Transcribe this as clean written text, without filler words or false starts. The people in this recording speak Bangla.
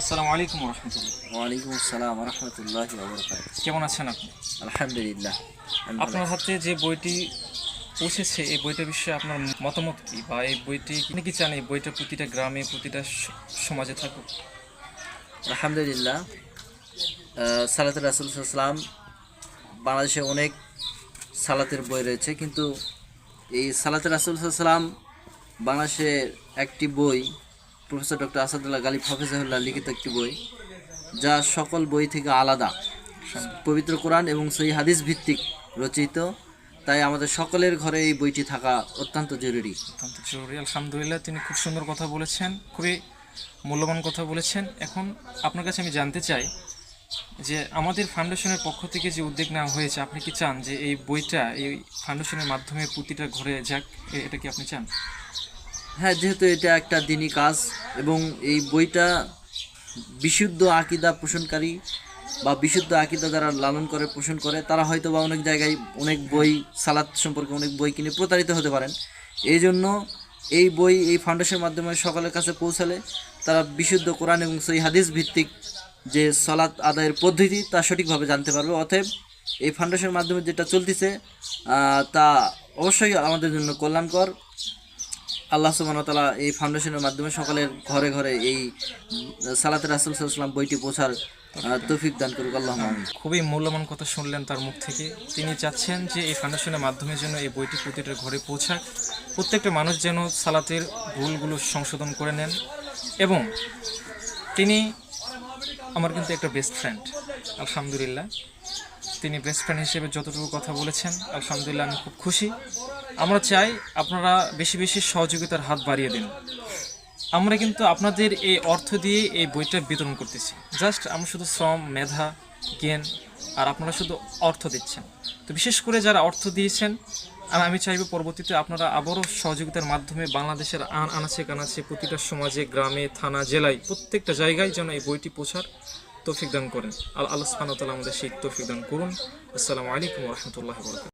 আসসালামু আলাইকুম রহমতুল্লাহ। ওয়ালাইকুম আসসালাম রহমতুল্লাহি ওয়া বারাকাতুহু। কেমন আছেন আপনি? আলহামদুলিল্লাহ, আমি ভালো আপনার আছি। হাতে যে বইটি পৌঁছেছে এই বইটার বিষয়ে আপনার মতামত কি, বা এই বইটি আপনি কি চান এই বইটা প্রতিটা গ্রামে প্রতিটা সমাজে থাকুক? আলহামদুলিল্লাহ, সালাতে রাসূল সাল্লাল্লাহু আলাইহি ওয়াসাল্লাম, বাংলাদেশে অনেক সালাতের বই রয়েছে, কিন্তু এই সালাতে রাসূল সাল্লাল্লাহু আলাইহি ওয়াসাল্লাম বাংলাদেশের একটি বই, প্রফেসর ডক্টর আসাদুল্লাহ গালিব হাফিজাহুল্লাহ লিখিত একটি বই, যা সকল বই থেকে আলাদা, পবিত্র কোরআন এবং সহিহ হাদিস ভিত্তিক রচিত। তাই আমাদের সকলের ঘরে এই বইটি থাকা অত্যন্ত জরুরি। অত্যন্ত জরুরি। আলহামদুলিল্লাহ, তিনি খুব সুন্দর কথা বলেছেন, খুবই মূল্যবান কথা বলেছেন। এখন আপনার কাছে আমি জানতে চাই যে আমাদের ফাউন্ডেশনের পক্ষ থেকে যে উদ্যোগ নেওয়া হয়েছে, আপনি কি চান যে এই বইটা এই ফাউন্ডেশনের মাধ্যমে প্রতিটা ঘরে যাক? এটা কি আপনি চান? হ্যাঁ, যেহেতু এটা একটা দিনী কাজ এবং এই বইটা বিশুদ্ধ আকীদা পোষণকারী বা বিশুদ্ধ আকীদা যারা লালন করে পোষণ করে, তারা হয়তো বা অনেক জায়গায় অনেক বই, সালাত সম্পর্কে অনেক বই কিনে প্রতারিত হতে পারেন। এই জন্য এই বই এই ফাউন্ডেশনের মাধ্যমে সকলের কাছে পৌঁছালে তারা বিশুদ্ধ কোরআন এবং সহিহ হাদিস ভিত্তিক যে সালাত আদায়ের পদ্ধতি তা সঠিকভাবে জানতে পারবে। অতএব এই ফাউন্ডেশনের মাধ্যমে যেটা চলতেছে তা অবশ্যই আমাদের জন্য কল্যাণকর। আল্লাহ সুবহানাহু ওয়া তাআলা এই ফাউন্ডেশনের মাধ্যমে সকলের ঘরে ঘরে এই সালাতে রাসূল সাল্লাল্লাহু আলাইহি ওয়াসাল্লাম বইটি পৌঁছার তৌফিক দান করুক, আল্লাহুম্মা আমিন। খুবই মূল্যবান কথা শুনলেন তার মুখ থেকে। তিনি চাচ্ছেন যে এই ফাউন্ডেশনের মাধ্যমে যেন এই বইটি প্রতিটা ঘরে পৌঁছাক, প্রত্যেকটা মানুষ যেন সালাতের ভুলগুলো সংশোধন করে নেন। এবং তিনি আমার কিন্তু একটা বেস্ট ফ্রেন্ড, আলহামদুলিল্লাহ। তিনি বেস্ট ফ্রেন্ড হিসেবে যতটুকু কথা বলেছেন, আলহামদুলিল্লাহ আমি খুব খুশি। আমরা চাই আপনারা বেশি বেশি সহযোগিতার হাত বাড়িয়ে দিন। আমরা কিন্তু আপনাদের এই অর্থ দিয়ে এই বইটা বিতরণ করতেছি, জাস্ট আমরা শুধু শ্রম, মেধা, জ্ঞান, আর আপনারা শুধু অর্থ দিচ্ছেন। তো বিশেষ করে যারা অর্থ দিয়েছেন, আমি চাইব পরবর্তীতে আপনারা আবারও সহযোগিতার মাধ্যমে বাংলাদেশের আনাচে কানাচে, প্রতিটা সমাজে, গ্রামে, থানা, জেলায়, প্রত্যেকটা জায়গায় যেন এই বইটি পৌঁছার তৌফিক দান করেন। আল্লাহ সুবহানাহু ওয়া তাআলা আমাদের সেই তৌফিক দান করুন। আসসালামু আলাইকুম ওয়া রাহমাতুল্লাহি ওয়া বারাকাতুহু।